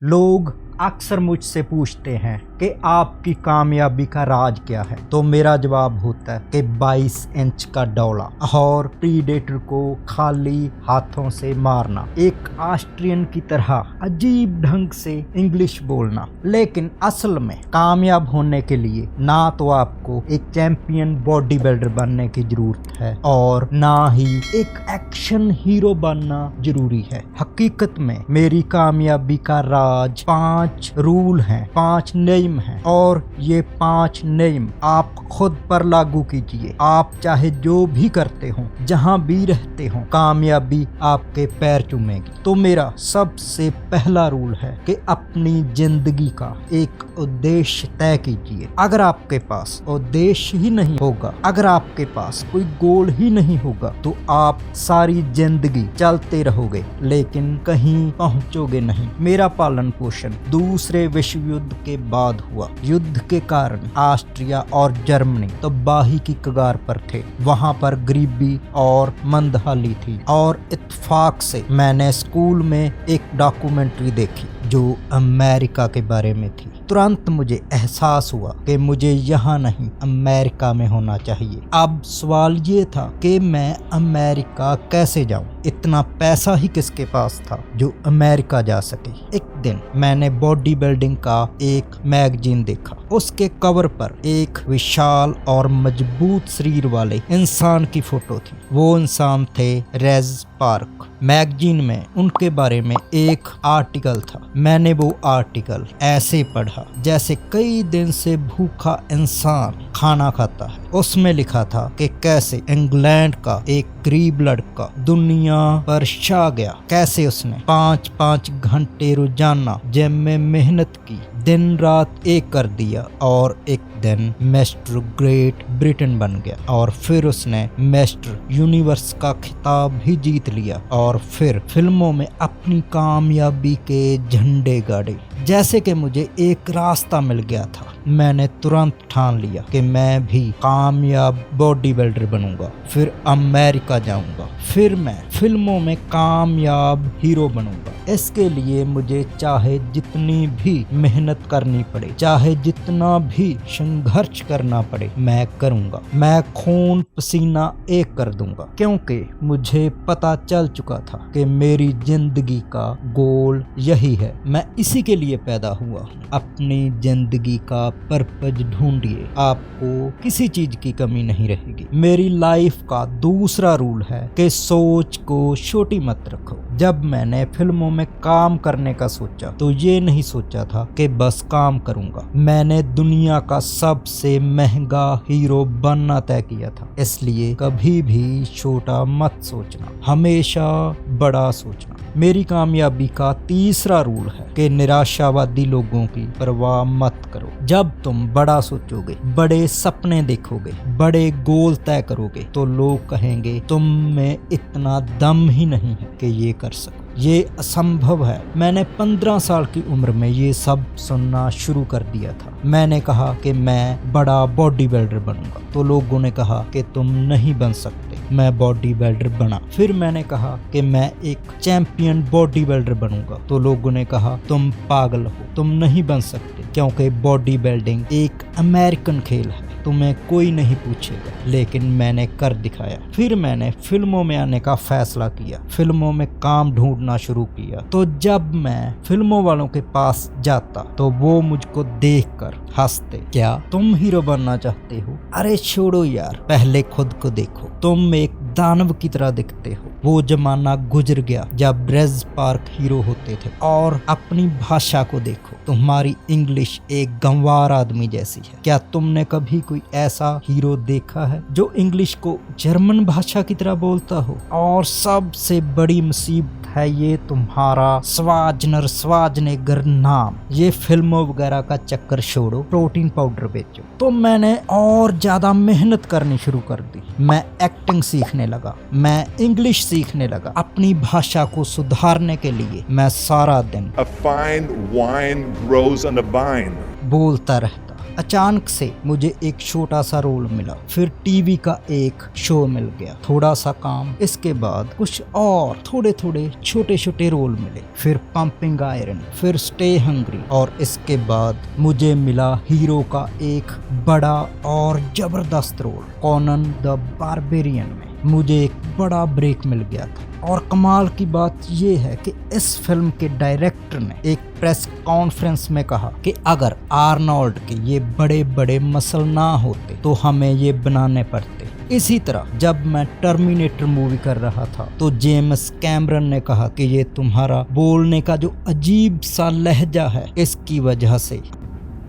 लोग अक्सर मुझसे पूछते हैं कि आपकी कामयाबी का राज क्या है, तो मेरा जवाब होता है कि 22 इंच का डौला और प्रीडेटर को खाली हाथों से मारना, एक ऑस्ट्रियन की तरह अजीब ढंग से इंग्लिश बोलना। लेकिन असल में कामयाब होने के लिए ना तो आपको एक चैंपियन बॉडी बिल्डर बनने की जरूरत है और ना ही एक एक्शन हीरो बनना जरूरी है। हकीकत में मेरी कामयाबी का राज 5 रूल हैं, 5 नियम हैं और ये 5 नियम आप खुद पर लागू कीजिए। आप चाहे जो भी करते हो, जहां भी रहते हो, कामयाबी आपके पैर चूमेगी। तो मेरा सबसे पहला रूल है कि अपनी जिंदगी का एक उद्देश्य तय कीजिए। अगर आपके पास उद्देश्य ही नहीं होगा, अगर आपके पास कोई गोल ही नहीं होगा, तो आप सारी जिंदगी चलते रहोगे लेकिन कहीं पहुंचोगे नहीं। मेरा पालन पोषण दूसरे विश्व युद्ध के बाद हुआ। युद्ध के कारण ऑस्ट्रिया और जर्मनी तबाही की कगार पर थे। वहां पर गरीबी और मंदहाली थी और इत्तेफाक से मैंने स्कूल में एक डॉक्यूमेंट्री देखी जो अमेरिका के बारे में थी। तुरंत मुझे एहसास हुआ कि मुझे यहाँ नहीं अमेरिका में होना चाहिए। अब सवाल ये था कि मैं अमेरिका कैसे जाऊं? इतना पैसा ही किसके पास था जो अमेरिका जा सके? एक दिन मैंने बॉडी बिल्डिंग का एक मैगजीन देखा। उसके कवर पर एक विशाल और मजबूत शरीर वाले इंसान की फोटो थी। वो इंसान थे रेज पार्क। मैगजीन में उनके बारे में एक आर्टिकल था। मैंने वो आर्टिकल ऐसे पढ़ा जैसे कई दिन से भूखा इंसान खाना खाता है। उसमें लिखा था कि कैसे इंग्लैंड का एक गरीब लड़का दुनिया पर छा गया, कैसे उसने 5-5 घंटे रोजाना जिम में मेहनत की, दिन रात एक कर दिया और एक दिन मिस्टर ग्रेट ब्रिटेन बन गया और फिर उसने मिस्टर यूनिवर्स का खिताब भी जीत लिया और फिर फिल्मों में अपनी कामयाबी के झंडे गाड़े। जैसे कि मुझे एक रास्ता मिल गया था। मैंने तुरंत ठान लिया कि मैं भी कामयाब बॉडी बिल्डर बनूंगा, फिर अमेरिका जाऊंगा, फिर मैं फिल्मों में कामयाब हीरो बनूंगा। इसके लिए मुझे चाहे जितनी भी मेहनत करनी पड़े, चाहे जितना भी संघर्ष करना पड़े, मैं करूंगा। मैं खून पसीना एक कर दूंगा, क्योंकि मुझे पता चल चुका था कि मेरी जिंदगी का गोल यही है। मैं इसी के लिए पैदा हुआ हूँ। अपनी जिंदगी का पर्पज ढूंढिए, आपको किसी चीज की कमी नहीं रहेगी। मेरी लाइफ का दूसरा रूल है कि सोच को छोटी मत रखो। जब मैंने फिल्मों में काम करने का सोचा तो ये नहीं सोचा था कि बस काम करूंगा। मैंने दुनिया का सबसे महंगा हीरो बनना तय किया था। इसलिए कभी भी छोटा मत सोचना, हमेशा बड़ा सोचना। मेरी कामयाबी का तीसरा रूल है कि निराशावादी लोगों की परवाह मत करो। जब तुम बड़ा सोचोगे, बड़े सपने देखोगे, बड़े गोल तय करोगे, तो लोग कहेंगे तुम में इतना दम ही नहीं है कि ये कर सको, ये असंभव है। मैंने 15 साल की उम्र में ये सब सुनना शुरू कर दिया था। मैंने कहा कि मैं बड़ा बॉडी बिल्डर बनूंगा, तो लोगों ने कहा कि तुम नहीं बन सकते। मैं बॉडी बिल्डर बना। फिर मैंने कहा कि मैं एक चैंपियन बॉडी बिल्डर बनूंगा, तो लोगों ने कहा तुम पागल हो, तुम नहीं बन सकते, क्योंकि बॉडी बिल्डिंग एक अमेरिकन खेल है, तुम्हें कोई नहीं पूछेगा। लेकिन मैंने कर दिखाया। फिर मैंने फिल्मों में आने का फैसला किया, फिल्मों में काम ढूंढना शुरू किया। तो जब मैं फिल्मों वालों के पास जाता तो वो मुझको देखकर हंसते। क्या तुम हीरो बनना चाहते हो? अरे छोड़ो यार, पहले खुद को देखो, तुम एक दानव की तरह दिखते हो। वो जमाना गुजर गया जब रेज पार्क हीरो होते थे। और अपनी भाषा को देखो, तुम्हारी इंग्लिश एक गंवार आदमी जैसी है। क्या तुमने कभी कोई ऐसा हीरो देखा है जो इंग्लिश को जर्मन भाषा की तरह बोलता हो? और सबसे बड़ी मुसीबत है ये तुम्हारा स्वाजनेगर नाम। ये फिल्मों वगैरह का चक्कर छोड़ो, प्रोटीन पाउडर बेचो। तो मैंने और ज्यादा मेहनत करनी शुरू कर दी। मैं एक्टिंग सीखने लगा, मैं इंग्लिश सीखने लगा। अपनी भाषा को सुधारने के लिए मैं सारा दिन A fine wine grows on a vine. बोलता रहता, अचानक से मुझे एक छोटा सा रोल मिला, फिर टीवी का एक शो मिल गया, थोड़ा सा काम, इसके बाद कुछ और थोड़े थोड़े छोटे छोटे रोल मिले, फिर पंपिंग आयरन, फिर स्टे हंग्री, और इसके बाद मुझे मिला हीरो का एक बड़ा और जबरदस्त रोल कॉनन द बारबेरियन में। मुझे एक बड़ा ब्रेक मिल गया था। और कमाल की बात यह है कि इस फिल्म के डायरेक्टर ने एक प्रेस कॉन्फ्रेंस में कहा कि अगर आर्नोल्ड के ये बड़े बड़े मसल ना होते तो हमें ये बनाने पड़ते। इसी तरह जब मैं टर्मिनेटर मूवी कर रहा था तो जेम्स कैमरन ने कहा कि ये तुम्हारा बोलने का जो अजीब सा लहजा है, इसकी वजह से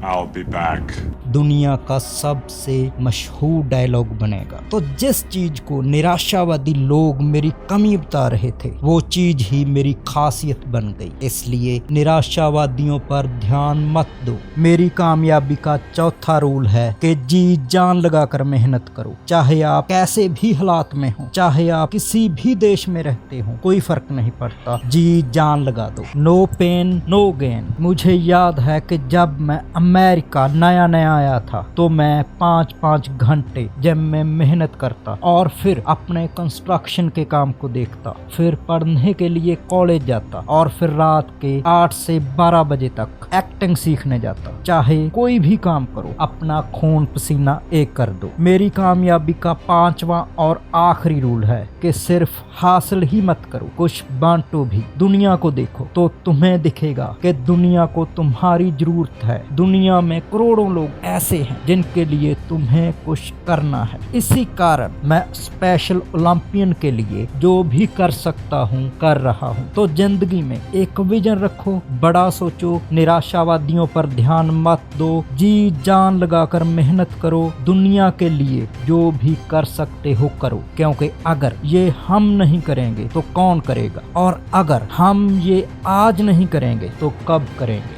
I'll be back. दुनिया का सबसे मशहूर डायलॉग बनेगा। तो जिस चीज को निराशावादी लोग मेरी कमी बता रहे थे, वो चीज ही मेरी खासियत बन गई। इसलिए निराशावादियों पर ध्यान मत दो। मेरी कामयाबी का चौथा रूल है कि जी जान लगाकर मेहनत करो, चाहे आप कैसे भी हालात में हो, चाहे आप किसी भी देश में रहते हो, कोई फर्क नहीं पड़ता, जी जान लगा दो। No pain no gain. मुझे याद है कि जब मैं अमेरिका नया नया आया था तो मैं 5-5 घंटे जब मैं मेहनत करता और फिर अपने कंस्ट्रक्शन के काम को देखता, फिर पढ़ने के लिए कॉलेज जाता और फिर रात के 8 से 12 बजे तक एक्टिंग सीखने जाता। चाहे कोई भी काम करो, अपना खून पसीना एक कर दो। मेरी कामयाबी का 5वां और आखिरी रूल है कि सिर्फ हासिल ही मत करो, कुछ बांटो भी। दुनिया को देखो तो तुम्हें दिखेगा कि दुनिया को तुम्हारी जरूरत है। दुनिया में करोड़ों लोग ऐसे हैं जिनके लिए तुम्हें कुछ करना है। इसी कारण मैं स्पेशल ओलंपियन के लिए जो भी कर सकता हूँ कर रहा हूँ। तो जिंदगी में एक विजन रखो, बड़ा सोचो, निराशावादियों पर ध्यान मत दो, जी जान लगाकर मेहनत करो, दुनिया के लिए जो भी कर सकते हो करो, क्योंकि अगर ये हम नहीं करेंगे तो कौन करेगा, और अगर हम ये आज नहीं करेंगे तो कब करेंगे।